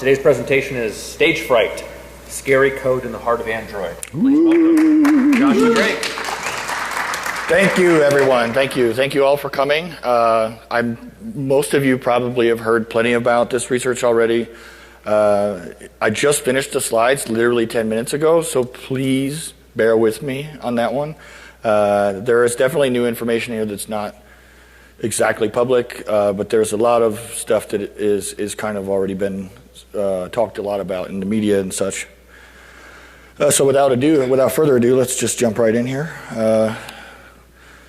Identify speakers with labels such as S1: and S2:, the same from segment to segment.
S1: Today's presentation is Stagefright, Scary Code in the Heart of Android. Please welcome Joshua Drake.
S2: Thank you, everyone. Thank you. Thank you all for coming. Most of you probably have heard plenty about this research already. I just finished the slides literally 10 minutes ago, so please bear with me on that one. There is definitely new information here that's not exactly public, but there's a lot of stuff that is kind of already been talked a lot about in the media and such. So without further ado, let's just jump right in here.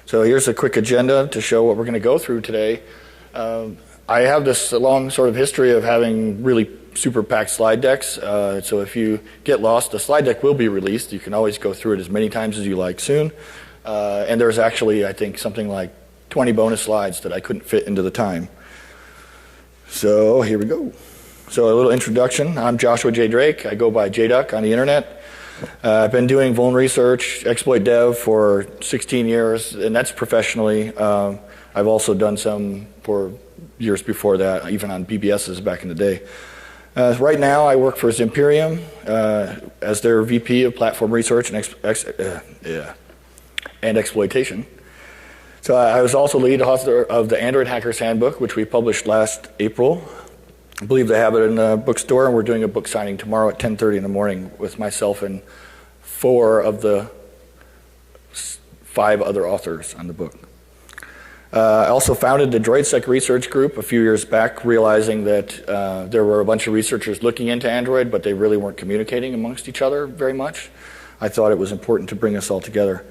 S2: So here's a quick agenda to show what we're going to go through today. I have this long sort of history of having really super packed slide decks. So if you get lost, the slide deck will be released. You can always go through it as many times as you like soon. And there's actually, I think, something like 20 bonus slides that I couldn't fit into the time. So here we go. So a little introduction. I'm Joshua J. Drake. I go by JDuck on the internet. I've been doing vuln research, exploit dev for 16 years, and that's professionally. I've also done some for years before that, even on BBSs back in the day. Right now, I work for Zimperium as their VP of Platform Research and Exploitation. So I was also lead author of the Android Hackers Handbook, which we published last April. I believe they have it in the bookstore, and we're doing a book signing tomorrow at 10:30 in the morning with myself and 4 of the 5 other authors on the book. I also founded the DroidSec research group a few years back, realizing that there were a bunch of researchers looking into Android, but they really weren't communicating amongst each other very much. I thought it was important to bring us all together.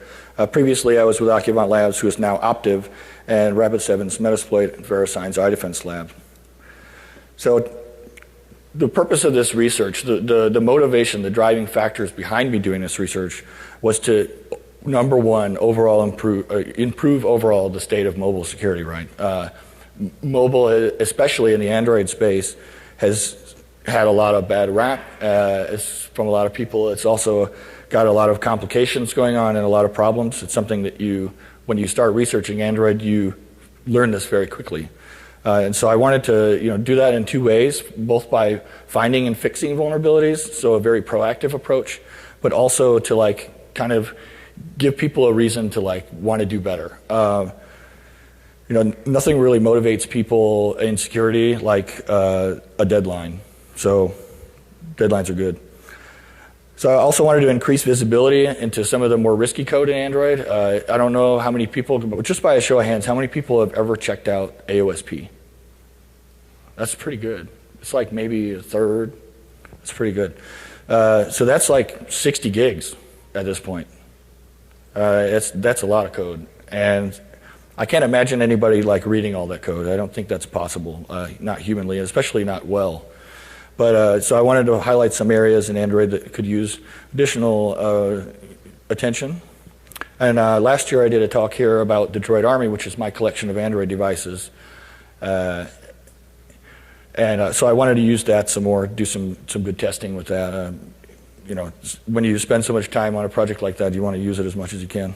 S2: Previously, I was with Occupant Labs, who is now Optiv, and Rapid7's Metasploit and VeriSign's iDefense lab. So the purpose of this research, the motivation, the driving factors behind me doing this research was to, number one, overall improve overall the state of mobile security, right? Mobile, especially in the Android space, has had a lot of bad rap from a lot of people. It's also got a lot of complications going on and a lot of problems. It's something that when you start researching Android, you learn this very quickly. And so I wanted to do that in 2 ways, both by finding and fixing vulnerabilities, so a very proactive approach, but also to kind of give people a reason to want to do better. Nothing really motivates people in security like a deadline. So deadlines are good. So I also wanted to increase visibility into some of the more risky code in Android. I don't know how many people, but just by a show of hands, how many people have ever checked out AOSP? That's pretty good. It's like maybe a third. That's pretty good. So that's like 60 gigs at this point. That's a lot of code. And I can't imagine anybody reading all that code. I don't think that's possible, not humanly, especially not well. But so I wanted to highlight some areas in Android that could use additional attention. And last year I did a talk here about the Droid Army, which is my collection of Android devices. And so I wanted to use that some more, do some good testing with that. When you spend so much time on a project like that, you want to use it as much as you can.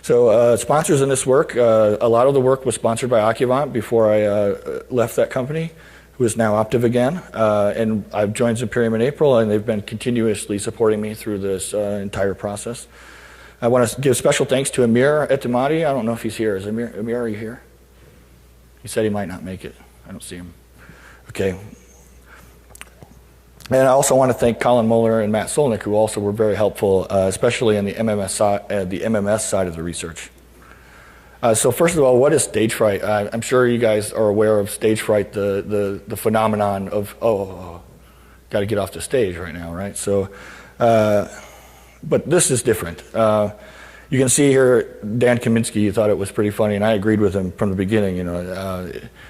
S2: So sponsors in this work, a lot of the work was sponsored by Occupant before I left that company, who is now Optiv again. And I've joined Zimperium in April, and they've been continuously supporting me through this entire process. I want to give special thanks to Amir Etemadi. I don't know if he's here. Is Amir, are you here? He said he might not make it. I don't see him. Okay. And I also want to thank Colin Moeller and Matt Solnick, who also were very helpful, especially on the MMS side of the research. So first of all, what is Stagefright? I'm sure you guys are aware of Stagefright, the phenomenon of, got to get off the stage right now, right? So, but this is different. You can see here, Dan Kaminsky thought it was pretty funny, and I agreed with him from the beginning.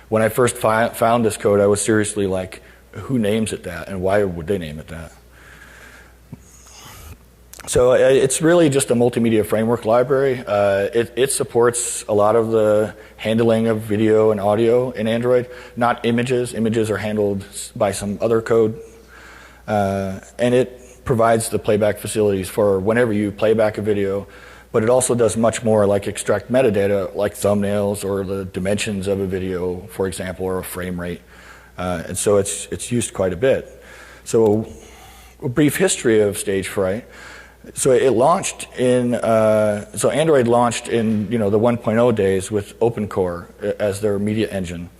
S2: When I first found this code, I was seriously like, who names it that, and why would they name it that? So it's really just a multimedia framework library. It supports a lot of the handling of video and audio in Android, not images. Images are handled by some other code. And it provides the playback facilities for whenever you play back a video, but it also does much more, like extract metadata like thumbnails or the dimensions of a video, for example, or a frame rate. And so it's used quite a bit. So a brief history of Stagefright. So it launched in, so Android launched in the 1.0 days with OpenCore as their media engine.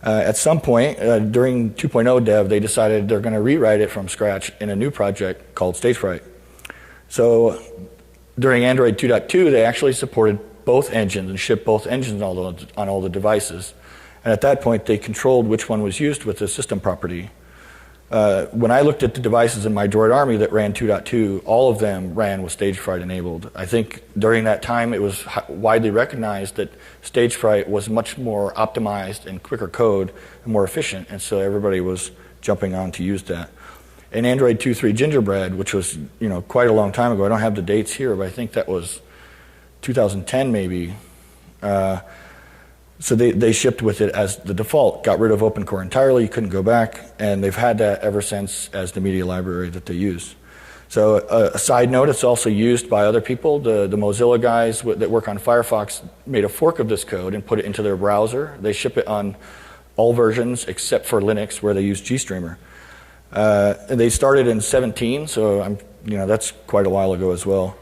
S2: At some point during 2.0 dev, they decided they're going to rewrite it from scratch in a new project called Stagefright. So during Android 2.2, they actually supported both engines and shipped both engines on all the devices. And at that point, they controlled which one was used with the system property. When I looked at the devices in my Droid Army that ran 2.2, all of them ran with Stagefright enabled. I think during that time it was widely recognized that Stagefright was much more optimized and quicker code and more efficient, and so everybody was jumping on to use that. In Android 2.3 Gingerbread, which was quite a long time ago, I don't have the dates here, but I think that was 2010 maybe. So they shipped with it as the default, got rid of OpenCore entirely, you couldn't go back, and they've had that ever since as the media library that they use. So a side note, it's also used by other people. The Mozilla guys that work on Firefox made a fork of this code and put it into their browser. They ship it on all versions except for Linux, where they use GStreamer. And they started in 17, so that's quite a while ago as well.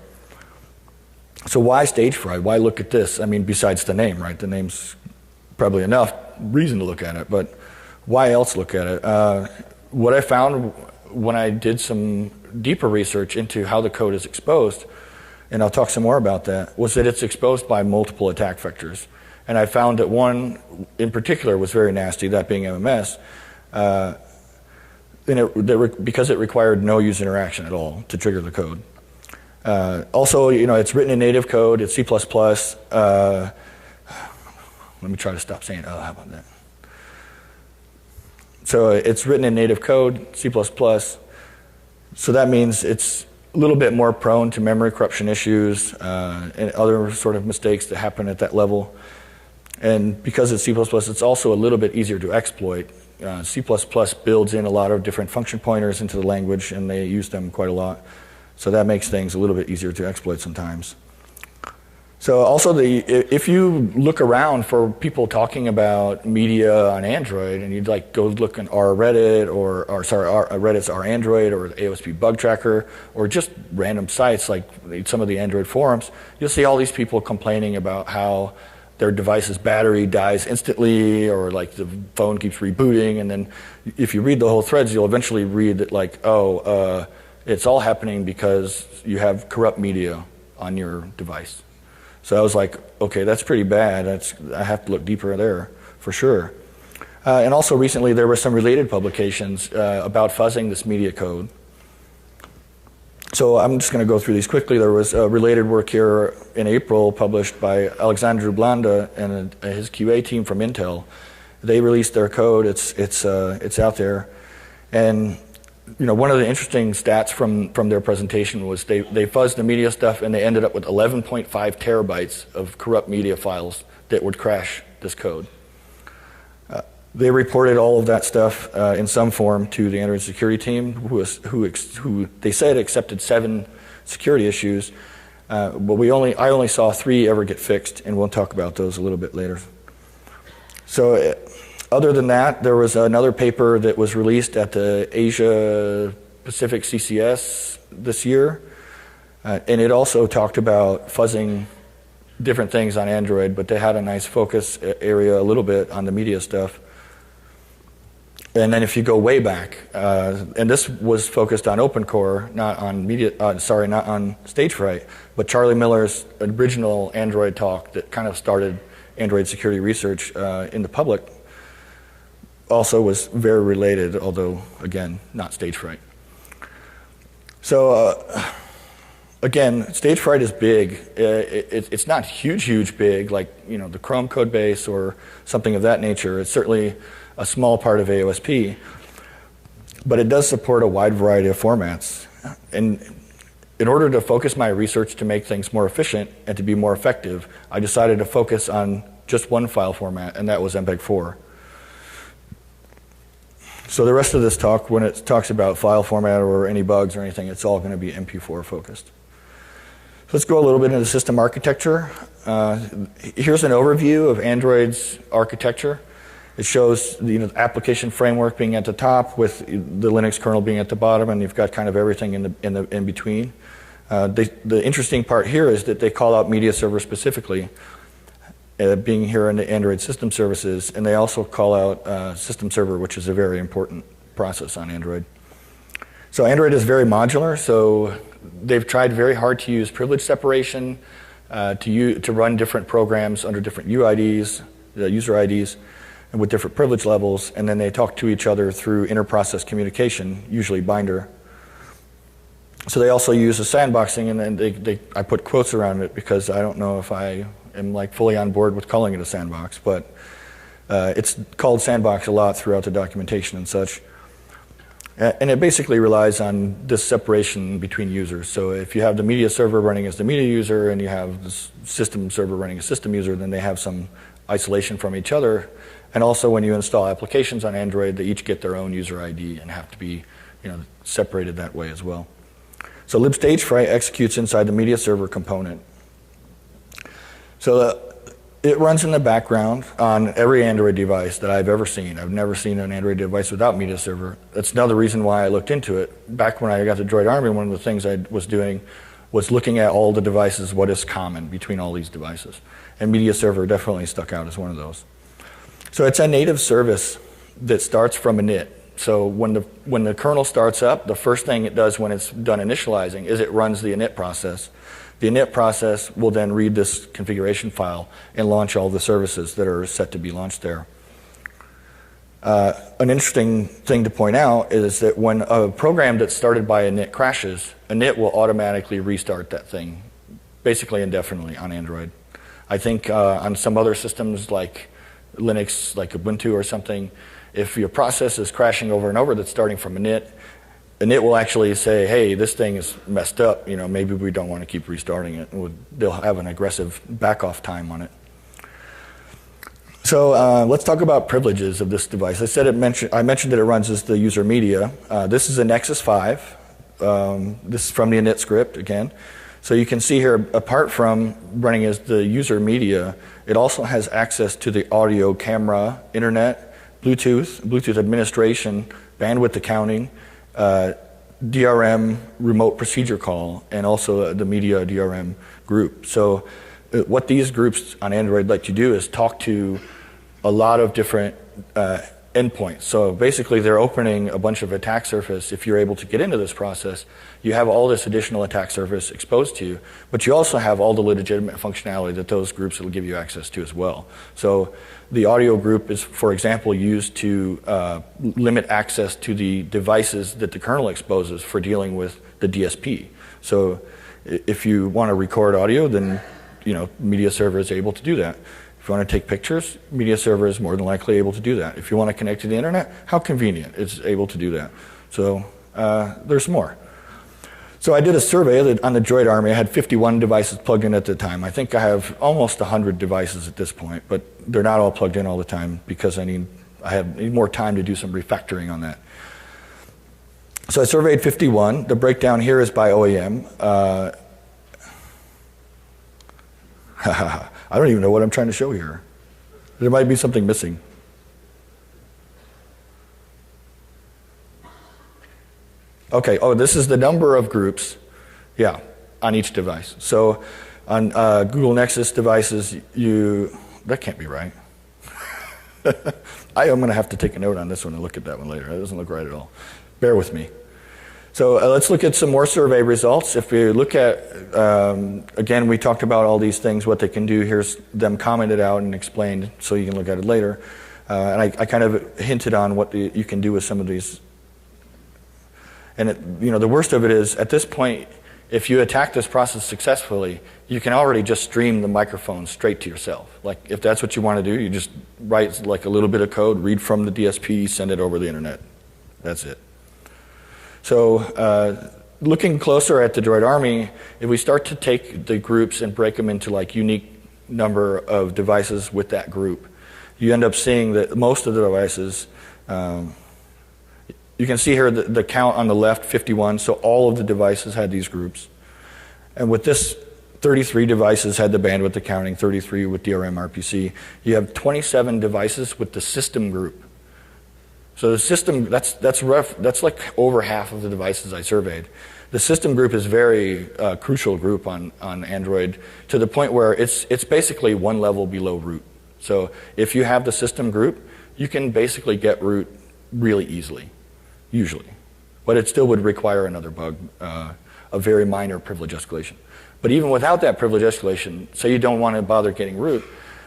S2: So why Stagefright? Why look at this? I mean, besides the name, right? The name's probably enough reason to look at it, but why else look at it? What I found when I did some deeper research into how the code is exposed, and I'll talk some more about that, was that it's exposed by multiple attack vectors. And I found that one in particular was very nasty, that being MMS, because it required no user interaction at all to trigger the code. Also, it's written in native code, it's C++. Let me try to stop saying, how about that? So it's written in native code, C++. So that means it's a little bit more prone to memory corruption issues and other sort of mistakes that happen at that level. And because it's C++, it's also a little bit easier to exploit. C++ builds in a lot of different function pointers into the language, and they use them quite a lot. So that makes things a little bit easier to exploit sometimes. So also, if you look around for people talking about media on Android, and you'd go look in our Reddit, Reddit's our Android, or the AOSP bug tracker, or just random sites like some of the Android forums, you'll see all these people complaining about how their device's battery dies instantly, or the phone keeps rebooting, and then if you read the whole threads, you'll eventually read that it's all happening because you have corrupt media on your device. So I was like, okay, that's pretty bad. I have to look deeper there for sure. And also recently there were some related publications about fuzzing this media code. So I'm just going to go through these quickly. There was a related work here in April published by Alexandru Blanda and his QA team from Intel. They released their code. It's out there. And one of the interesting stats from their presentation was they fuzzed the media stuff, and they ended up with 11.5 terabytes of corrupt media files that would crash this code. They reported all of that stuff in some form to the Android security team, who they said accepted 7 security issues, but I only saw 3 ever get fixed, and we'll talk about those a little bit later. So. Other than that, there was another paper that was released at the Asia Pacific CCS this year, and it also talked about fuzzing different things on Android, but they had a nice focus area a little bit on the media stuff. And then if you go way back, and this was focused on OpenCore, not on not on Stagefright, but Charlie Miller's original Android talk that kind of started Android security research in the public. Also was very related, although, again, not Stagefright. So, again, Stagefright is big. It's not huge big, like the Chrome code base or something of that nature. It's certainly a small part of AOSP, but it does support a wide variety of formats. And in order to focus my research to make things more efficient and to be more effective, I decided to focus on just one file format, and that was MPEG-4. So the rest of this talk, when it talks about file format or any bugs or anything, it's all going to be MP4 focused. So let's go a little bit into system architecture. Here's an overview of Android's architecture. It shows the application framework being at the top with the Linux kernel being at the bottom, and you've got kind of everything in between. The interesting part here is that they call out media server specifically, being here in the Android system services, and they also call out system server, which is a very important process on Android. So Android is very modular, so they've tried very hard to use privilege separation to run different programs under different UIDs, user IDs, and with different privilege levels, and then they talk to each other through inter-process communication, usually binder. So they also use a sandboxing, and then I put quotes around it because I don't know if I am like fully on board with calling it a sandbox, but it's called sandbox a lot throughout the documentation and such. And it basically relies on this separation between users. So if you have the media server running as the media user and you have the system server running as system user, then they have some isolation from each other. And also when you install applications on Android, they each get their own user ID and have to be separated that way as well. So libstagefright executes inside the media server component. So it runs in the background on every Android device that I've ever seen. I've never seen an Android device without media server. That's another reason why I looked into it. Back when I got to Droid Army, one of the things I was doing was looking at all the devices, what is common between all these devices. And media server definitely stuck out as one of those. So it's a native service that starts from init. So when the kernel starts up, the first thing it does when it's done initializing is it runs the init process. The init process will then read this configuration file and launch all the services that are set to be launched there. An interesting thing to point out is that when a program that's started by init crashes, init will automatically restart that thing, basically indefinitely on Android. I think on some other systems like Linux, like Ubuntu or something, if your process is crashing over and over that's starting from init, init will actually say, hey, this thing is messed up, maybe we don't want to keep restarting it. They'll have an aggressive back-off time on it. So let's talk about privileges of this device. I mentioned that it runs as the user media. This is a Nexus 5. This is from the init script, again. So you can see here, apart from running as the user media, it also has access to the audio, camera, internet, Bluetooth administration, bandwidth accounting, DRM remote procedure call, and also the media DRM group. So what these groups on Android let you do is talk to a lot of different endpoints. So basically they're opening a bunch of attack surface. If you're able to get into this process, you have all this additional attack surface exposed to you, but you also have all the legitimate functionality that those groups will give you access to as well. So the audio group is, for example, used to limit access to the devices that the kernel exposes for dealing with the DSP. So if you want to record audio, then media server is able to do that. If you want to take pictures, media server is more than likely able to do that. If you want to connect to the internet, how convenient, it's able to do that. So there's more. So I did a survey on the Droid Army. I had 51 devices plugged in at the time. I think I have almost 100 devices at this point, but they're not all plugged in all the time because I need more time to do some refactoring on that. So I surveyed 51. The breakdown here is by OEM. I don't even know what I'm trying to show here. There might be something missing. Okay, this is the number of groups, on each device. So on Google Nexus devices, that can't be right. I am going to have to take a note on this one and look at that one later. That doesn't look right at all. Bear with me. So let's look at some more survey results. If we look at, again, we talked about all these things, what they can do. Here's them commented out and explained so you can look at it later. And I kind of hinted on what you can do with some of these. And the worst of it is, at this point, if you attack this process successfully, you can already just stream the microphone straight to yourself. Like, if that's what you want to do, you just write like a little bit of code, read from the DSP, send it over the internet. That's it. So looking closer at the Droid Army, if we start to take the groups and break them into like unique number of devices with that group, you end up seeing that most of the devices, you can see here the count on the left, 51, so all of the devices had these groups. And with this 33 devices had the bandwidth accounting, 33 with DRM RPC. You have 27 devices with the system group. So the system, that's like over half of the devices I surveyed. The system group is very crucial group on Android, to the point where it's basically one level below root. So if you have the system group, you can basically get root really easily, usually. But it still would require another bug, a very minor privilege escalation. But even without that privilege escalation, say you don't want to bother getting root,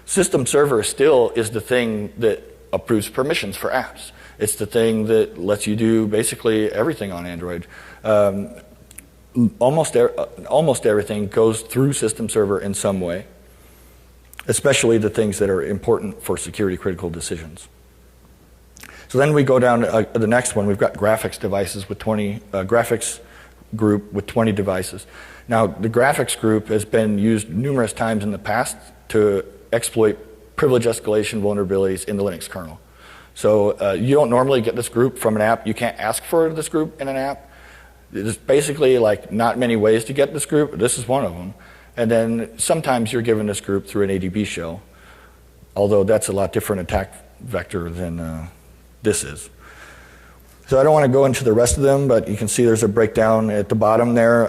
S2: system server still is the thing that approves permissions for apps. It's the thing that lets you do basically everything on Android. Almost everything goes through system server in some way, especially the things that are important for security critical decisions. So then we go down to the next one. We've got graphics devices with 20, graphics group with 20 devices. Now, the graphics group has been used numerous times in the past to exploit privilege escalation vulnerabilities in the Linux kernel. So you don't normally get this group from an app. You can't ask for this group in an app. There's basically like not many ways to get this group. This is one of them. And then sometimes you're given this group through an ADB shell, although that's a lot different attack vector than this is. So I don't want to go into the rest of them, but you can see there's a breakdown at the bottom there.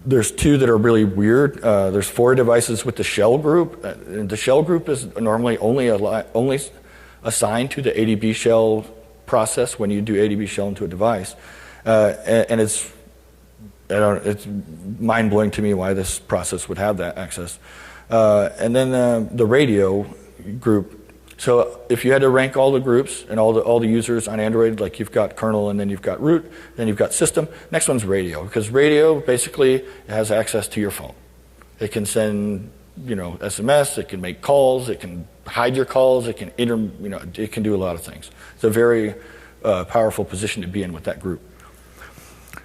S2: There's two that are really weird. There's 4 devices with the shell group. The shell group is normally only assigned to the ADB shell process when you do ADB shell into a device. And it's mind-blowing to me why this process would have that access. And then the radio group. So if you had to rank all the groups and all the users on Android, like you've got kernel and then you've got root, then you've got system. Next one's radio, because radio basically has access to your phone. It can send, SMS. It can make calls. It can hide your calls. It can it can do a lot of things. It's a very powerful position to be in with that group.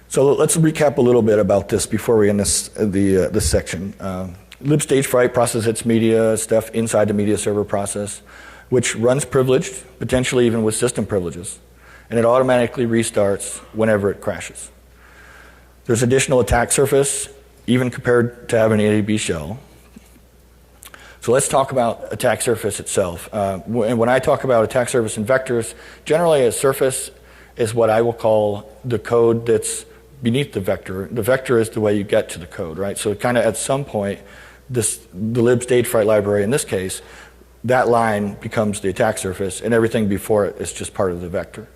S2: So let's recap a little bit about this before we end this section. libstagefright processes its media stuff inside the media server process, which runs privileged, potentially even with system privileges, and it automatically restarts whenever it crashes. There's additional attack surface, even compared to having an ADB shell. So let's talk about attack surface itself. And when I talk about attack surface and vectors, generally a surface is what I will call the code that's beneath the vector. The vector is the way you get to the code, right? So kind of at some point, the libstagefright library in this case, that line becomes the attack surface, and everything before it is just part of the vector.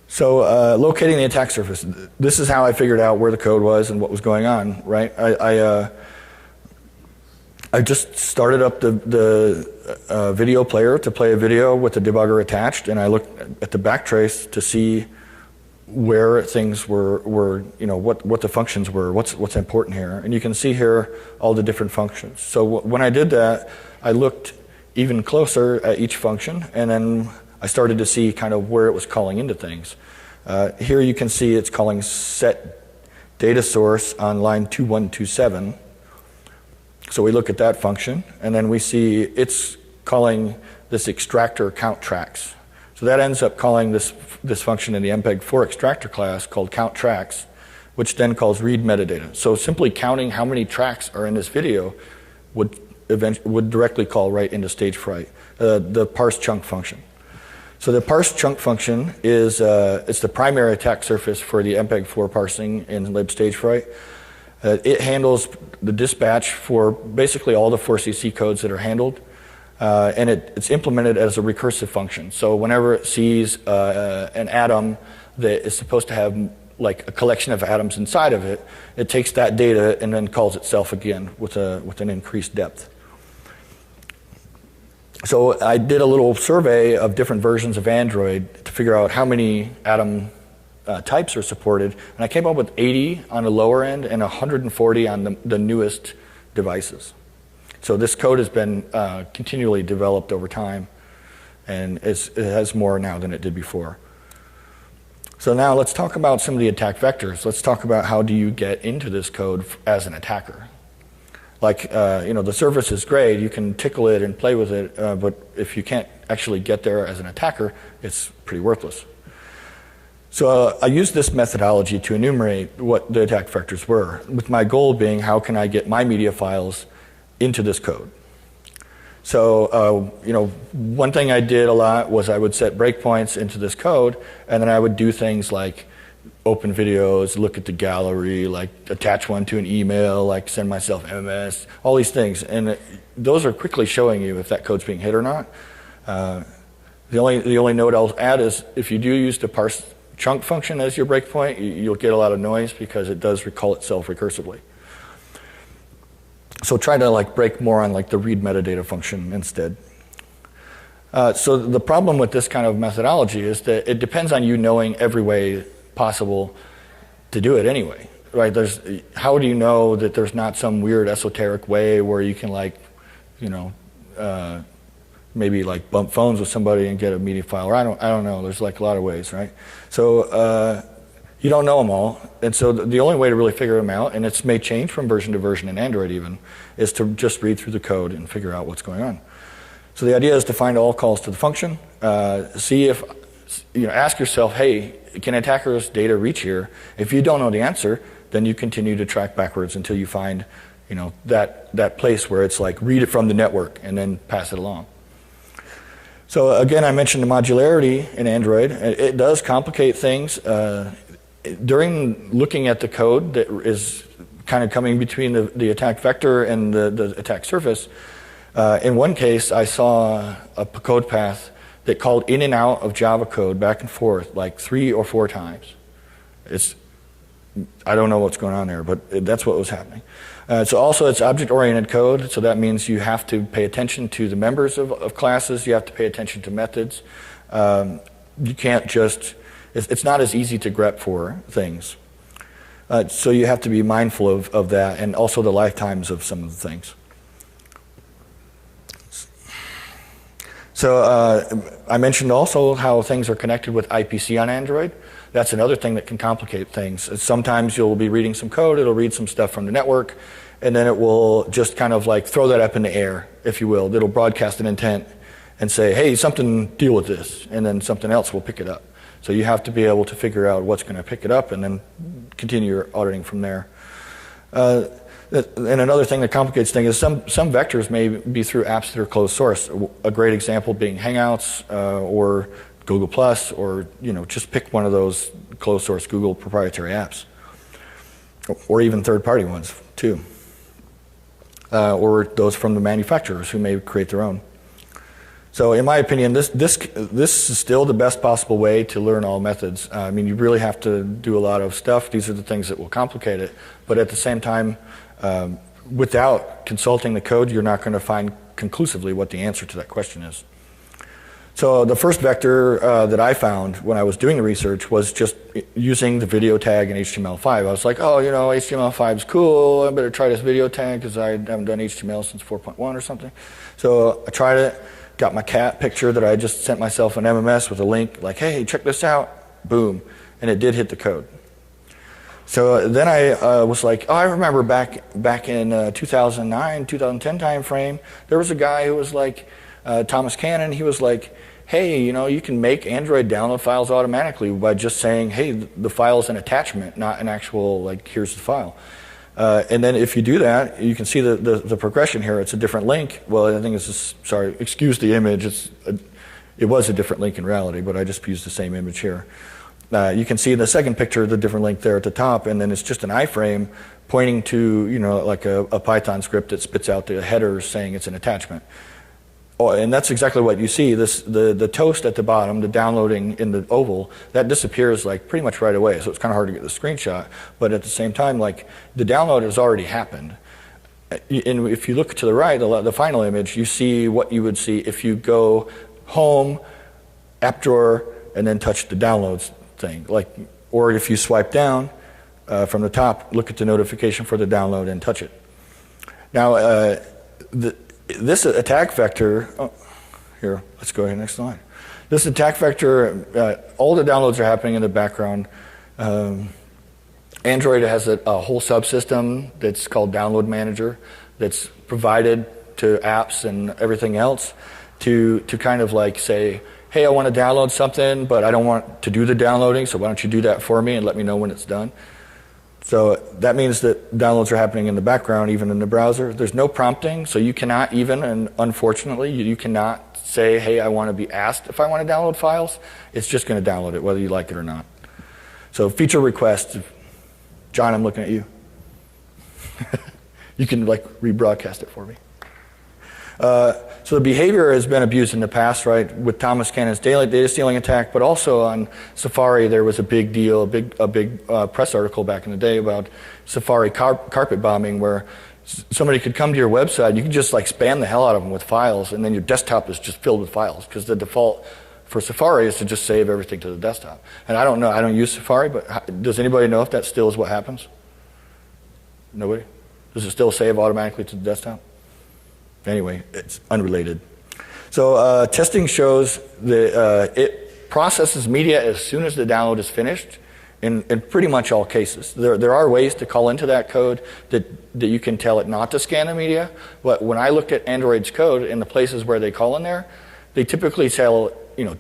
S2: So locating the attack surface. This is how I figured out where the code was and what was going on, right? I just started up the video player to play a video with the debugger attached, and I looked at the backtrace to see where things were what the functions were, what's important here. And you can see here all the different functions. So when I did that, I looked even closer at each function, and then I started to see kind of where it was calling into things. Here you can see it's calling set data source on line 2127. So we look at that function, and then we see it's calling this extractor count tracks. So that ends up calling this function in the MPEG-4 extractor class called count tracks, which then calls read metadata. So simply counting how many tracks are in this video would directly call right into Stagefright, the parse chunk function. So the parse chunk function is it's the primary attack surface for the MPEG-4 parsing in libstagefright. It handles the dispatch for basically all the 4CC codes that are handled, and it's implemented as a recursive function. So whenever it sees an atom that is supposed to have like a collection of atoms inside of it, it takes that data and then calls itself again with an increased depth. So I did a little survey of different versions of Android to figure out how many atom types are supported, and I came up with 80 on the lower end and 140 on the newest devices. So this code has been continually developed over time, and it has more now than it did before. So now let's talk about some of the attack vectors. Let's talk about how do you get into this code as an attacker. Like, the surface is great, you can tickle it and play with it, but if you can't actually get there as an attacker, it's pretty worthless. So I used this methodology to enumerate what the attack vectors were, with my goal being how can I get my media files into this code. So one thing I did a lot was I would set breakpoints into this code, and then I would do things like open videos, look at the gallery, like attach one to an email, like send myself MMS, all these things. And those are quickly showing you if that code's being hit or not. The only note I'll add is if you do use the parse chunk function as your breakpoint, you'll get a lot of noise because it does recall itself recursively. So try to break more on the read metadata function instead. So the problem with this kind of methodology is that it depends on you knowing every way possible to do it anyway, right? How do you know that there's not some weird esoteric way where you can maybe bump phones with somebody and get a media file? Or I don't know. There's a lot of ways, right? So you don't know them all, and so the only way to really figure them out, and it may change from version to version in Android even, is to just read through the code and figure out what's going on. So the idea is to find all calls to the function, see if ask yourself, hey, can attacker's data reach here? If you don't know the answer, then you continue to track backwards until you find that place where it's read it from the network and then pass it along. So again, I mentioned the modularity in Android. It does complicate things. During looking at the code that is kind of coming between the attack vector and the attack surface, in one case I saw a code path that called in and out of Java code back and forth 3 or 4 times. I don't know what's going on there, but that's what was happening. So also it's object-oriented code, so that means you have to pay attention to the members of classes, you have to pay attention to methods. You can't just, it's not as easy to grep for things. So you have to be mindful of that, and also the lifetimes of some of the things. So I mentioned also how things are connected with IPC on Android. That's another thing that can complicate things. Sometimes you'll be reading some code, it'll read some stuff from the network, and then it will just kind of throw that up in the air, if you will. It'll broadcast an intent and say, hey, something, deal with this, and then something else will pick it up. So you have to be able to figure out what's going to pick it up and then continue your auditing from there. And another thing that complicates things is some vectors may be through apps that are closed source. A great example being Hangouts or Google Plus, or just pick one of those closed source Google proprietary apps, or even third-party ones too, or those from the manufacturers who may create their own. So in my opinion, this is still the best possible way to learn all methods. I mean, you really have to do a lot of stuff. These are the things that will complicate it. But at the same time, without consulting the code, you're not going to find conclusively what the answer to that question is. So the first vector that I found when I was doing the research was just using the video tag in HTML5. I was like, oh, HTML5 is cool. I better try this video tag because I haven't done HTML since 4.1 or something. So I tried it. Got my cat picture that I just sent myself an MMS with a link, like, hey, check this out, boom, and it did hit the code. So then I was like, oh, I remember back in 2009, 2010 time frame, there was a guy who was like, Thomas Cannon, he was like, hey, you can make Android download files automatically by just saying, hey, the file is an attachment, not an actual, here's the file. And then if you do that, you can see the progression here. It's a different link. Well, I think it's just, sorry, excuse the image. It was a different link in reality, but I just used the same image here. You can see in the second picture the different link there at the top, and then it's just an iframe pointing to, a Python script that spits out the headers saying it's an attachment. Oh, and that's exactly what you see. The toast at the bottom, the downloading in the oval, that disappears pretty much right away. So it's kind of hard to get the screenshot. But at the same time, the download has already happened. And if you look to the right, the final image, you see what you would see if you go home, app drawer, and then touch the downloads thing. Or if you swipe down from the top, look at the notification for the download and touch it. Now, this attack vector, here, let's go ahead next slide. This attack vector, all the downloads are happening in the background. Android has a whole subsystem that's called Download Manager that's provided to apps and everything else to kind of say, hey, I want to download something, but I don't want to do the downloading, so why don't you do that for me and let me know when it's done? So that means that downloads are happening in the background, even in the browser. There's no prompting, so you cannot even, and unfortunately, you cannot say, hey, I want to be asked if I want to download files. It's just going to download it, whether you like it or not. So feature requests. John, I'm looking at you. You can like rebroadcast it for me. So the behavior has been abused in the past, right, with Thomas Cannon's data stealing attack, but also on Safari there was a big deal, a big press article back in the day about Safari carpet bombing, where somebody could come to your website, you could just like spam the hell out of them with files, and then your desktop is just filled with files, because the default for Safari is to just save everything to the desktop. And I don't know, I don't use Safari, but does anybody know if that still is what happens? Nobody? Does it still save automatically to the desktop? Anyway, it's unrelated. So testing shows that it processes media as soon as the download is finished in pretty much all cases. There are ways to call into that code that you can tell it not to scan the media, but when I looked at Android's code in the places where they call in there, they typically tell,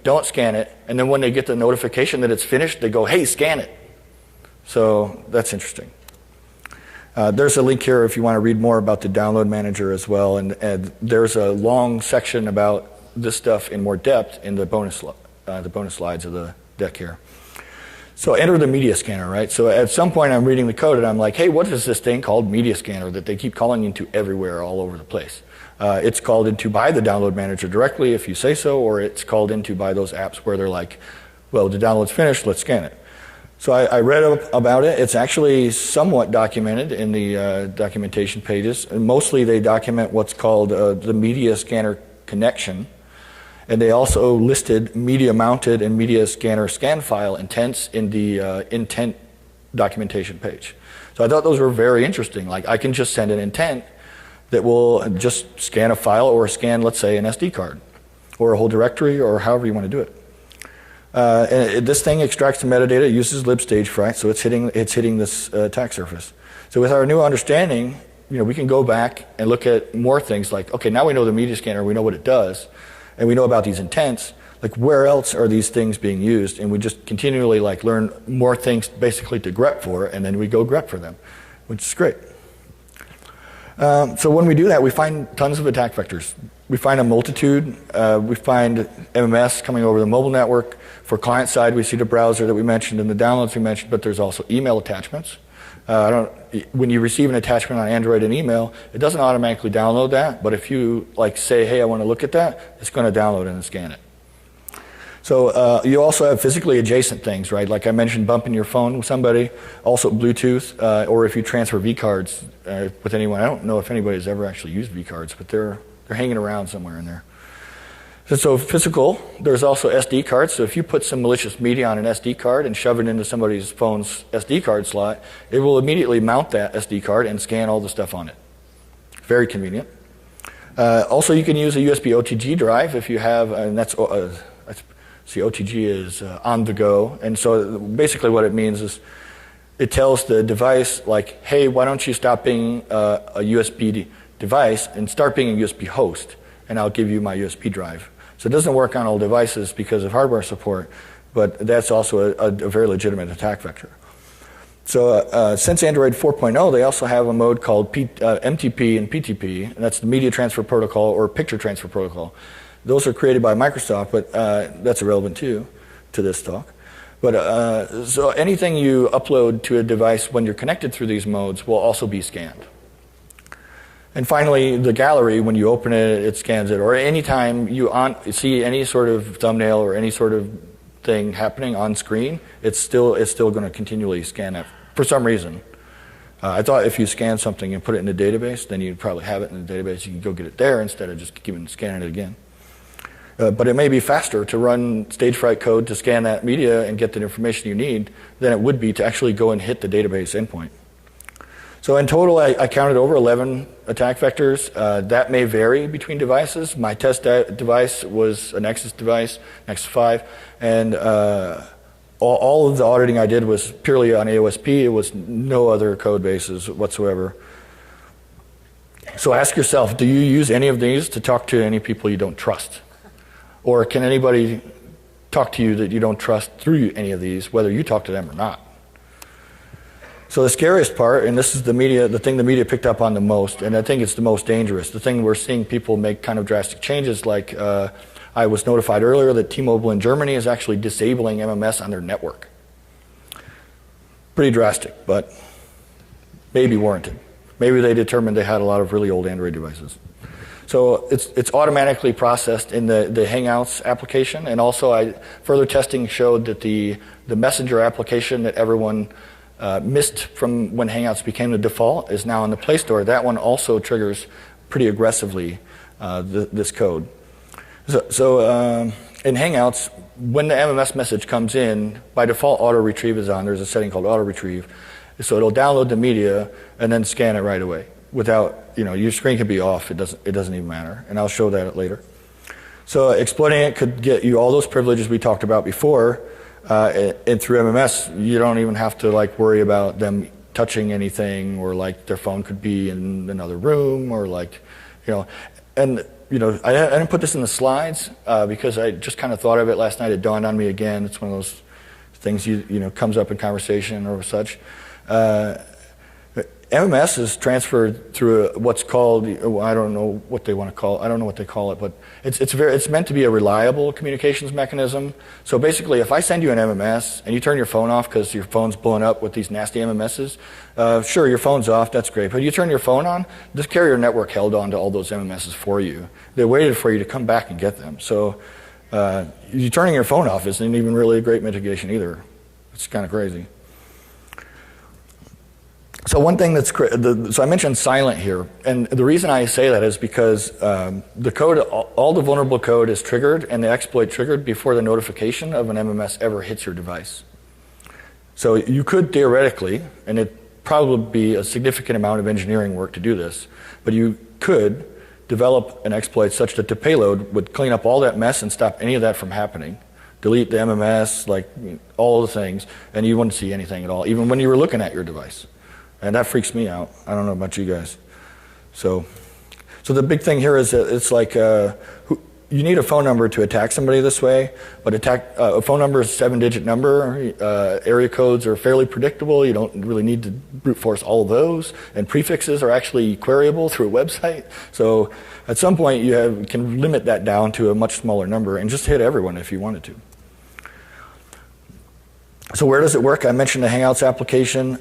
S2: don't scan it, and then when they get the notification that it's finished, they go, hey, scan it. So that's interesting. There's a link here if you want to read more about the download manager as well, and there's a long section about this stuff in more depth in the bonus slides of the deck here. So enter the media scanner, right? So at some point I'm reading the code and I'm like, hey, what is this thing called media scanner that they keep calling into everywhere all over the place? It's called into by the download manager directly if you say so, or it's called into by those apps where they're like, well, the download's finished, let's scan it. So I read about it. It's actually somewhat documented in the documentation pages. And mostly they document what's called the media scanner connection. And they also listed media mounted and media scanner scan file intents in the intent documentation page. So I thought those were very interesting. Like I can just send an intent that will just scan a file or scan, let's say, an SD card or a whole directory or however you want to do it. And this thing extracts the metadata, uses libstagefright, so it's hitting this attack surface. So with our new understanding, we can go back and look at more things like, okay, now we know the media scanner, we know what it does, and we know about these intents. Like, where else are these things being used? And we just continually learn more things basically to grep for, and then we go grep for them, which is great. So when we do that, we find tons of attack vectors. We find a multitude. We find MMS coming over the mobile network. For client side, we see the browser that we mentioned and the downloads we mentioned, but there's also email attachments. When you receive an attachment on Android and email, it doesn't automatically download that, but if you say, hey, I want to look at that, it's going to download it and scan it. So you also have physically adjacent things, right? Like I mentioned, bumping your phone with somebody, also Bluetooth, or if you transfer vCards with anyone. I don't know if anybody's ever actually used vCards, but they're hanging around somewhere in there. So physical, there's also SD cards. So if you put some malicious media on an SD card and shove it into somebody's phone's SD card slot, it will immediately mount that SD card and scan all the stuff on it. Very convenient. Also, you can use a USB OTG drive if you have, and that's OTG is on the go. And so basically what it means is it tells the device, like, hey, why don't you stop being a USB device and start being a USB host, and I'll give you my USB drive. So it doesn't work on all devices because of hardware support, but that's also a very legitimate attack vector. So since Android 4.0, they also have a mode called MTP and PTP, and that's the Media Transfer Protocol or Picture Transfer Protocol. Those are created by Microsoft, but that's irrelevant too to this talk. But so anything you upload to a device when you're connected through these modes will also be scanned. And finally, the gallery, when you open it, it scans it. Or anytime you see any sort of thumbnail or any sort of thing happening on screen, it's still going to continually scan it for some reason. I thought if you scan something and put it in a database, then you'd probably have it in the database. You can go get it there instead of just keeping scanning it again. But it may be faster to run Stagefright code to scan that media and get the information you need than it would be to actually go and hit the database endpoint. So in total, I counted over 11 attack vectors. That may vary between devices. My test device was a Nexus device, Nexus 5, and all of the auditing I did was purely on AOSP. It was no other code bases whatsoever. So ask yourself, do you use any of these to talk to any people you don't trust? Or can anybody talk to you that you don't trust through any of these, whether you talk to them or not. So the scariest part, and this is the thing the media picked up on the most, and I think it's the most dangerous, the thing we're seeing people make kind of drastic changes, like I was notified earlier that T-Mobile in Germany is actually disabling MMS on their network. Pretty drastic, but maybe warranted. Maybe they determined they had a lot of really old Android devices. So it's automatically processed in the Hangouts application, and also further testing showed that the Messenger application that everyone missed from when Hangouts became the default is now in the Play Store. That one also triggers pretty aggressively this code. So in Hangouts, when the MMS message comes in, by default auto retrieve is on. There's a setting called auto retrieve. So it'll download the media and then scan it right away without, your screen can be off. It doesn't even matter. And I'll show that later. So exploiting it could get you all those privileges we talked about before. And through MMS, you don't even have to worry about them touching anything, or their phone could be in another room, or and I didn't put this in the slides because I just kind of thought of it last night. It dawned on me again. It's one of those things comes up in conversation or such. MMS is transferred through what's called, I don't know what they want to call it. I don't know what they call it, but it's meant to be a reliable communications mechanism. So basically, if I send you an MMS and you turn your phone off because your phone's blowing up with these nasty MMSs, sure, your phone's off, that's great. But you turn your phone on, this carrier network held on to all those MMSs for you. They waited for you to come back and get them. So you turning your phone off isn't even really a great mitigation either. It's kind of crazy. So one thing so I mentioned silent here, and the reason I say that is because the code, all the vulnerable code is triggered and the exploit triggered before the notification of an MMS ever hits your device. So you could theoretically, and it'd probably be a significant amount of engineering work to do this, but you could develop an exploit such that the payload would clean up all that mess and stop any of that from happening. Delete the MMS, all the things, and you wouldn't see anything at all, even when you were looking at your device. And that freaks me out. I don't know about you guys. So the big thing here is that it's you need a phone number to attack somebody this way, but a phone number is a 7-digit number. Area codes are fairly predictable. You don't really need to brute force all of those. And prefixes are actually queryable through a website. So at some point you can limit that down to a much smaller number and just hit everyone if you wanted to. So where does it work? I mentioned the Hangouts application.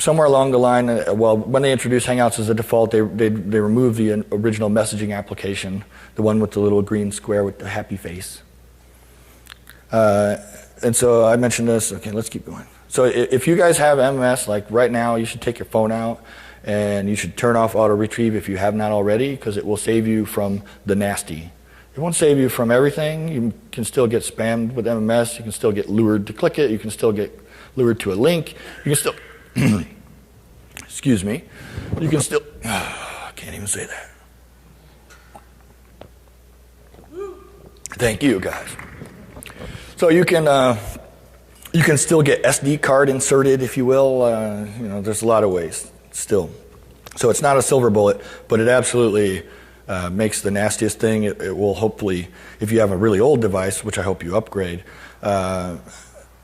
S2: Somewhere along the line, when they introduced Hangouts as a default, they removed the original messaging application, the one with the little green square with the happy face. And so I mentioned this. Okay, let's keep going. So if you guys have MMS, right now, you should take your phone out and you should turn off auto retrieve if you have not already, because it will save you from the nasty. It won't save you from everything. You can still get spammed with MMS. You can still get lured to click it. You can still get lured to a link. You can still... Excuse me. You can still... I can't even say that. Thank you, guys. So you can still get SD card inserted, if you will. There's a lot of ways still. So it's not a silver bullet, but it absolutely makes the nastiest thing. It will hopefully, if you have a really old device, which I hope you upgrade,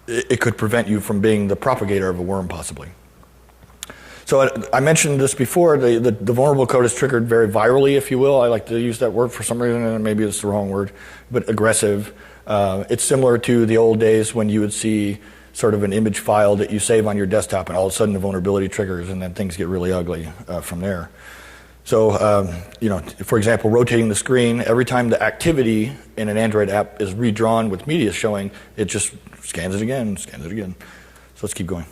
S2: it could prevent you from being the propagator of a worm, possibly. So I mentioned this before, the vulnerable code is triggered very virally, if you will. I like to use that word for some reason, and maybe it's the wrong word, but aggressive. It's similar to the old days when you would see sort of an image file that you save on your desktop, and all of a sudden the vulnerability triggers, and then things get really ugly from there. So, for example, rotating the screen, every time the activity in an Android app is redrawn with media showing, it just scans it again. So let's keep going.